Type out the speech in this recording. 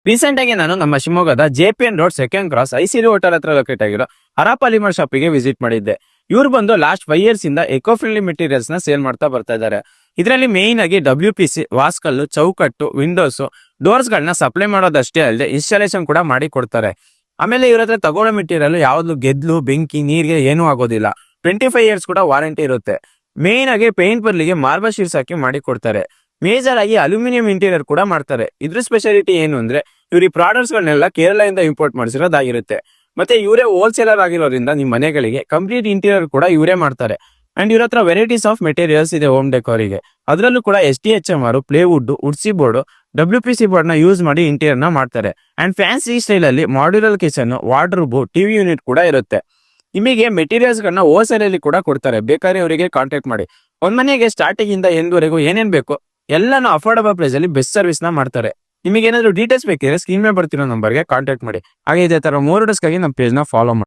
Recent ಆಗಿ ನಾನು ನಮ್ಮ ಶಿವಮೊಗ್ಗದ JPN road second cross ICD hotel ಹತ್ರ ಲೊಕೇಟ್ ಆಗಿರೋ ಹರಾ ಪಾಲಿಮರ್ ಶಾಪಿಗೆ ವಿಸಿಟ್ ಮಾಡಿದ್ದೆ. ಇವ್ರು ಬಂದು ಲಾಸ್ಟ್ 5 years ಇಂದ ಎಕೋ ಫ್ರೆಂಡ್ಲಿ ಮೆಟೀರಿಯಲ್ಸ್ ನ ಸೇಲ್ ಮಾಡ್ತಾ ಬರ್ತಾ ಇದ್ದಾರೆ. ಇದರಲ್ಲಿ ಮೇನ್ ಆಗಿ WPC, ವಾಸ್ಕಲ್ಲು, ಚೌಕಟ್ಟು, ವಿಂಡೋಸ್, ಡೋರ್ಸ್ ಗಳನ್ನ ಸಪ್ಲೈ ಮಾಡೋದಷ್ಟೇ ಅಲ್ಲದೆ ಇನ್ಸ್ಟಾಲೇಷನ್ ಕೂಡ ಮಾಡಿ ಕೊಡ್ತಾರೆ. ಆಮೇಲೆ ಇವ್ರ ಹತ್ರ ತಗೊಳ್ಳೋ ಮೆಟೀರಿಯಲ್ ಯಾವ್ದು ಗೆದ್ಲು, ಬೆಂಕಿ, ನೀರಿಗೆ ಏನೂ ಆಗೋದಿಲ್ಲ. 25 years ಕೂಡ ವಾರಂಟಿ ಇರುತ್ತೆ. ಮೇನ್ ಆಗಿ ಪೇಂಟ್ ಬರ್ಲಿಗೆ ಮಾರ್ಬಲ್ ಶೀಟ್ಸ್ ಹಾಕಿ ಮಾಡಿ ಕೊಡ್ತಾರೆ. ಮೇಜರ್ ಆಗಿ ಅಲ್ಯೂಮಿನಿಯಂ ಇಂಟೀರಿಯರ್ ಕೂಡ ಮಾಡ್ತಾರೆ. ಇದ್ರ ಸ್ಪೆಷಾಲಿಟಿ ಏನು ಅಂದ್ರೆ ಇವ್ರ ಈ ಪ್ರಾಡಕ್ಟ್ಸ್ ಗಳನ್ನೆಲ್ಲ ಕೇರಳದಿಂದ ಇಂಪೋರ್ಟ್ ಮಾಡಿಸಿರೋದಾಗಿರುತ್ತೆ. ಮತ್ತೆ ಇವರೇ ಹೋಲ್ಸೇಲರ್ ಆಗಿರೋದ್ರಿಂದ ನಿಮ್ಮ ಮನೆಗಳಿಗೆ ಕಂಪ್ಲೀಟ್ ಇಂಟೀರಿಯರ್ ಕೂಡ ಇವರೇ ಮಾಡ್ತಾರೆ. ಅಂಡ್ ಇವ್ರ ಹತ್ರ ವೆರೈಟೀಸ್ ಆಫ್ ಮೆಟೀರಿಯಲ್ಸ್ ಇದೆ ಹೋಮ್ ಡೆಕೋರಿಗೆ. ಅದರಲ್ಲೂ ಕೂಡ SDHMR, ಪ್ಲೇವುಡ್, ಉಡ್ಸಿ ಬೋರ್ಡ್, WPC ಬೋರ್ಡ್ ನ ಯೂಸ್ ಮಾಡಿ ಇಂಟೀರಿಯರ್ ನ ಮಾಡ್ತಾರೆ. ಅಂಡ್ ಫ್ಯಾನ್ಸಿ ಸ್ಟೈಲ್ ಅಲ್ಲಿ modular kitchen, wardrobe, TV unit ಕೂಡ ಇರುತ್ತೆ. ನಿಮಗೆ ಮೆಟೀರಿಯಲ್ಸ್ ಗಳನ್ನ ಹೋಲ್ಸೇಲ್ ಅಲ್ಲಿ ಕೂಡ ಕೊಡ್ತಾರೆ. ಬೇಕಾದ್ರೆ ಅವರಿಗೆ ಕಾಂಟ್ಯಾಕ್ಟ್ ಮಾಡಿ. ಒಂದ್ ಮನೆಗೆ ಸ್ಟಾರ್ಟಿಂಗ್ ಇಂದ ಎಂಡ್ವರೆಗೂ ಏನೇನ್ ಬೇಕು ಎಲ್ಲಾನು ಅಫೋರ್ಡಬಲ್ ಪ್ರೈಸ್ ಅಲ್ಲಿ ಬೆಸ್ಟ್ ಸರ್ವಿಸ್ ನ ಮಾಡ್ತಾರೆ. ನಿಮಗೆ ಏನಾದ್ರು ಡೀಟೇಲ್ಸ್ ಬೇಕಿದ್ರೆ ಸ್ಕ್ರೀನ್ ಮೇಲೆ ಬರ್ತಿರೋ ನಂಬರ್ಗೆ ಕಾಂಟ್ಯಾಕ್ಟ್ ಮಾಡಿ. ಹಾಗೆ ಇದೇ ತರ 3 ಡೇಸ್ಗಾಗಿ ನಮ್ಮ ಪೇಜ್ ನ ಫಾಲೋ ಮಾಡಿ.